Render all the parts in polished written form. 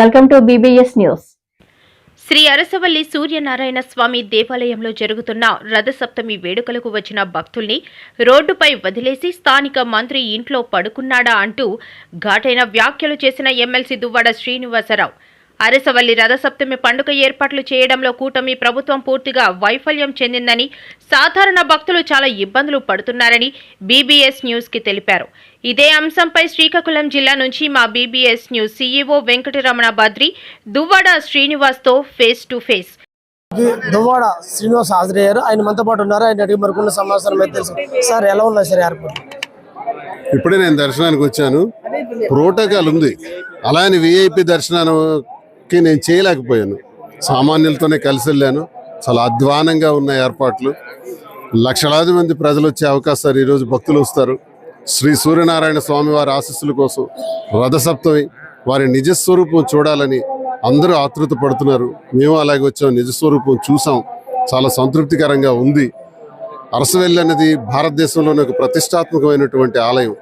Welcome to BBS news. Shri Arasavalli Suryanarayana Swamy దేవాలయంలో జరుగుతున్న రథసప్తమి వేడుకలకు వచ్చిన భక్తుల్ని రోడ్డుపై వదిలేసి స్థానిక మంత్రి ఇంట్లో పడుకున్నాడా అంటూ ఘాటైన వ్యాఖ్యలు చేసిన ఎమ్మెల్సీ దువ్వాడ శ్రీనివాసరావు. అరసవల్లి రథసప్తమి పండుగ ఏర్పాట్లు చేయడంలో కూటమి ప్రభుత్వం పూర్తిగా వైఫల్యం చెందిందని, సాధారణ భక్తులు చాలా ఇబ్బందులు పడుతున్నారని BBS న్యూస్ కి తెలిపారు. ఇదే అంశంపై శ్రీకాకుళం జిల్లా నుంచి మా BBS news CEO Venkataramana Badri Duvvada Srinivas తో face to face. Duvvada Srinivas హాజరయ్యారు. ఆయన మనతో పాటు ఉన్నారు. ఆయన అడిగి మరికొన్న సమాచారం అయితే తెలుసు. సార్, ఎలా ఉన్నారు సార్ ఎయిర్పోర్ట్? ఇప్పుడే నేను దర్శనానికి వచ్చాను. ప్రోటోకాల్ ఉంది, అలానే VIP దర్శనానికి నేను చేయలేకపోయాను. సామాన్యులతోనే కలిసి వెళ్ళాను. చాలా అధ్వానంగా ఉన్న ఏర్పాట్లు. లక్షలాది మంది ప్రజలు వచ్చే అవకాశాలు, ఈరోజు భక్తులు వస్తారు. శ్రీ సూర్యనారాయణ స్వామి వారి ఆశీస్సుల కోసం రథసప్తమి వారి నిజస్వరూపం చూడాలని అందరూ ఆతృత పడుతున్నారు. మేము అలాగే వచ్చాం, నిజస్వరూపం చూసాం. చాలా సంతృప్తికరంగా ఉంది. అరసవెల్లి అనేది భారతదేశంలోని ఒక ప్రతిష్టాత్మకమైనటువంటి ఆలయం.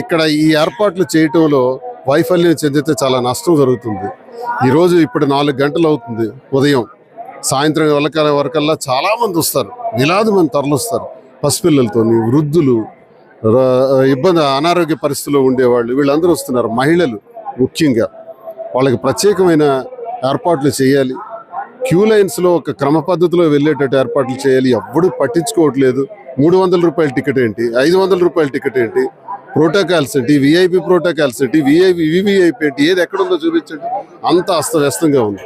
ఇక్కడ ఈ ఏర్పాట్లు చేయటంలో వైఫల్యం చెందితే చాలా నష్టం జరుగుతుంది. ఈరోజు ఇప్పుడు 4 గంటలు అవుతుంది ఉదయం. సాయంత్రం వరకల్లా చాలా మంది వస్తారు, వేలాది మంది తరలిస్తారు. పసిపిల్లలతోని, వృద్ధులు, అనారోగ్య పరిస్థితుల్లో ఉండేవాళ్ళు, వీళ్ళందరూ వస్తున్నారు. మహిళలు ముఖ్యంగా వాళ్ళకి ప్రత్యేకమైన ఏర్పాట్లు చేయాలి. క్యూ లైన్స్లో ఒక క్రమ పద్ధతిలో వెళ్ళేటట్టు ఏర్పాట్లు చేయాలి. ఎవ్వడూ పట్టించుకోవట్లేదు. 300 రూపాయల టికెట్ ఏంటి, 500 రూపాయల టికెట్ ఏంటి, ప్రోటోకాల్స్ ఏంటి, VIP ప్రోటోకాల్స్ ఏంటి, VVIP ఏంటి, ఏది ఎక్కడుందో చూపించండి. అంత అస్తవ్యస్తంగా ఉంది.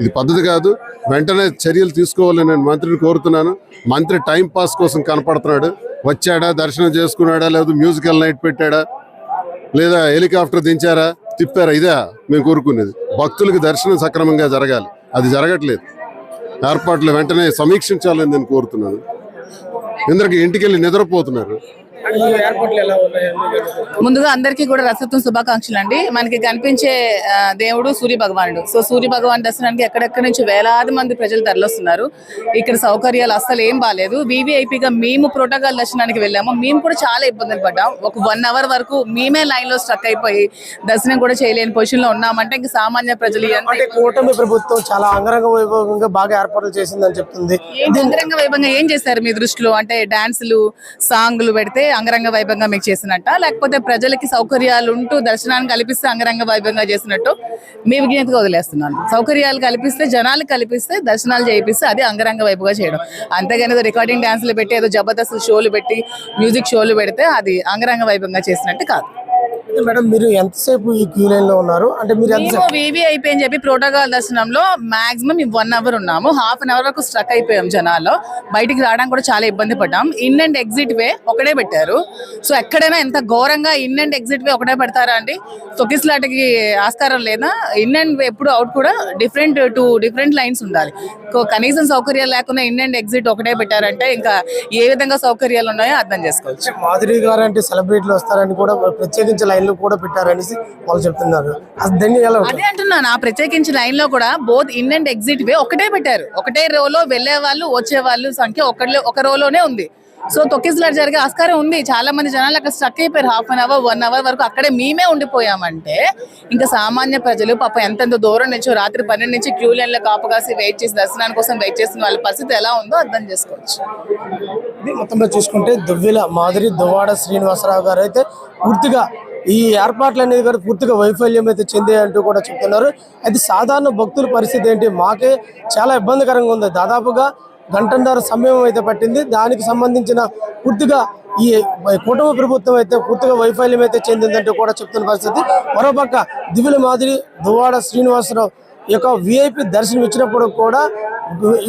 ఇది పద్ధతి కాదు. వెంటనే చర్యలు తీసుకోవాలని నేను మంత్రిని కోరుతున్నాను. మంత్రి టైం పాస్ కోసం కనపడుతున్నాడు. వచ్చాడా, దర్శనం చేసుకున్నాడా, లేదా మ్యూజికల్ నైట్ పెట్టాడా, లేదా హెలికాప్టర్ దించారా, తిప్పారా? ఇదే మేము కోరుకునేది. భక్తులకు దర్శనం సక్రమంగా జరగాలి. అది జరగట్లేదు. ఏర్పాట్లు వెంటనే సమీక్షించాలని నేను కోరుతున్నాను. ఇందరికి ఇంటికి వెళ్ళి నిద్రపోతున్నారు. ముందుగా అందరికీ కూడా రథసప్తమి శుభాకాంక్షలు అండి. మనకి కనిపించే దేవుడు సూర్య భగవానుడు. సో సూర్య భగవాన్ దర్శనానికి ఎక్కడెక్కడి నుంచి వేలాది మంది ప్రజలు తరలిస్తున్నారు. ఇక్కడ సౌకర్యాలు అస్సలు ఏం బాగాలేదు. VVIPగా మేము ప్రోటోకాల్ దర్శనానికి వెళ్ళాము. మేము కూడా చాలా ఇబ్బందులు పడ్డాం. ఒక 1 అవర్ వరకు మేమే లైన్ లో స్ట్రక్ అయిపోయి దర్శనం కూడా చేయలేని పొజిషన్ లో ఉన్నామంటే ఇంకా సామాన్య ప్రజలు కూటమి ప్రభుత్వం చాలా అంగరంగ వైభవంగా బాగా ఏర్పాట్లు చేసిందని చెప్తుంది. అంగరంగ వైభవంగా ఏం చేశారు మీ దృష్టిలో? అంటే డాన్సులు, సాంగ్లు పెడితే అంగరంగ వైభవంగా మీకు చేసినట్ట, లేకపోతే ప్రజలకి సౌకర్యాలు ఉంటూ దర్శనాన్ని కల్పిస్తే అంగరంగ వైభవంగా చేసినట్టు మీ విజ్ఞతగా వదిలేస్తున్నాను. సౌకర్యాలు కల్పిస్తే, జనాలు కల్పిస్తే, దర్శనాలు చేయిస్తే అది అంగరంగ వైభవంగా చేయడం. అంతేగాని ఏదో రికార్డింగ్ డాన్సులు పెట్టి, ఏదో జబర్దస్త్ షోలు పెట్టి, మ్యూజిక్ షోలు పెడితే అది అంగరంగ వైభవంగా చేసినట్టు కాదు. మేడం, మీరు ఎంతసేపు ఈ క్యూ లైన్ లో ఉన్నారు? అంటే మీరు VVIP అని చెప్పి ప్రోటోకాల్ దర్శనంలో మాక్సిమం 1 అవర్ ఉన్నాము. ½ అవర్ వరకు స్ట్రక్ అయిపోయాం. జనాల్లో బయటికి రావడానికి కూడా చాలా ఇబ్బంది పడ్డాం. ఇన్ అండ్ ఎగ్జిట్ వే ఒకటే పెట్టారు. సో ఎక్కడైనా ఎంత ఘోరంగా ఇన్ అండ్ ఎగ్జిట్ వే ఒకటే పెడతారా అండి? తొక్కిసలాటకి ఆస్కారం లేదా? ఇన్ అండ్ వే ఎప్పుడు అవుట్ కూడా డిఫరెంట్ లైన్స్ ఉండాలి. కనీసం సౌకర్యాలు లేకుండా ఇన్ అండ్ ఎగ్జిట్ ఒకటే పెట్టారంటే ఇంకా ఏ విధంగా సౌకర్యాలు ఉన్నాయో అర్థం చేసుకోవచ్చు. మాధురి గారు అంటే సెలబ్రిటీలు వస్తారని కూడా ప్రత్యేకించి లైన్ లో కూడా పెట్టారనేసి వాళ్ళు చెప్తున్నారు. అదే అంటున్నాను. ఆ ప్రత్యేకించి లైన్ లో కూడా బోత్ ఇన్ అండ్ ఎగ్జిట్ వే ఒకటే పెట్టారు. ఒకటే రోలో వెళ్లే వాళ్ళు, వచ్చే వాళ్ళు సంఖ్య ఒక రోలోనే ఉంది. సో తొక్కిసలాట జరిగే ఆస్కారం ఉంది. చాలా మంది జనాలు అక్కడ స్ట్రక్ అయిపోయారు. ½ అవర్ 1 అవర్ వరకు అక్కడే మేమే ఉండిపోయామంటే ఇంకా సామాన్య ప్రజలు పాపం ఎంతెంత దూరం నుంచో రాత్రి 12 నుంచి క్యూ లైన్ లో కాపు కాసి వెయిట్ చేసి దర్శనాని కోసం వెయిట్ చేసిన వాళ్ళ పరిస్థితి ఎలా ఉందో అర్థం చేసుకోవచ్చు. మొత్తంలో చూసుకుంటే దువ్వాడ శ్రీనివాసరావు గారు అయితే పూర్తిగా ఈ ఏర్పాట్లు అనేది కూడా పూర్తిగా వైఫల్యం అయితే చెందాయంటూ కూడా చెప్తున్నారు. అయితే సాధారణ భక్తుల పరిస్థితి ఏంటి? మాకే చాలా ఇబ్బందికరంగా ఉంది. దాదాపుగా 1.5 గంటల సమయం అయితే పట్టింది. దానికి సంబంధించిన పూర్తిగా ఈ కుటుంబ ప్రభుత్వం అయితే పూర్తిగా వైఫల్యం అయితే చెందిందంటూ కూడా చెప్తున్న పరిస్థితి. మరోపక్క దువ్వాడ శ్రీనివాసరావు యొక్క VIP దర్శనం ఇచ్చినప్పుడు కూడా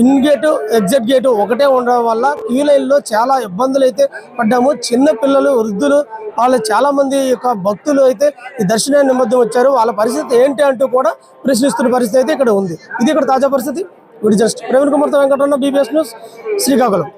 ఇన్ గేటు, ఎగ్జిట్ గేటు ఒకటే ఉండడం వల్ల క్యూ లైన్లో చాలా ఇబ్బందులు అయితే పడ్డాము. చిన్న పిల్లలు, వృద్ధులు, వాళ్ళు చాలా మంది యొక్క భక్తులు అయితే ఈ దర్శనాన్ని నిమిత్తం వచ్చారు. వాళ్ళ పరిస్థితి ఏంటి అంటూ కూడా ప్రశ్నిస్తున్న పరిస్థితి అయితే ఇక్కడ ఉంది. ఇది ఇక్కడ తాజా పరిస్థితి. జస్ట్ ప్రవీణ్ కుమార్ తో వెంకటరమణ, BBS న్యూస్, శ్రీకాకుళం.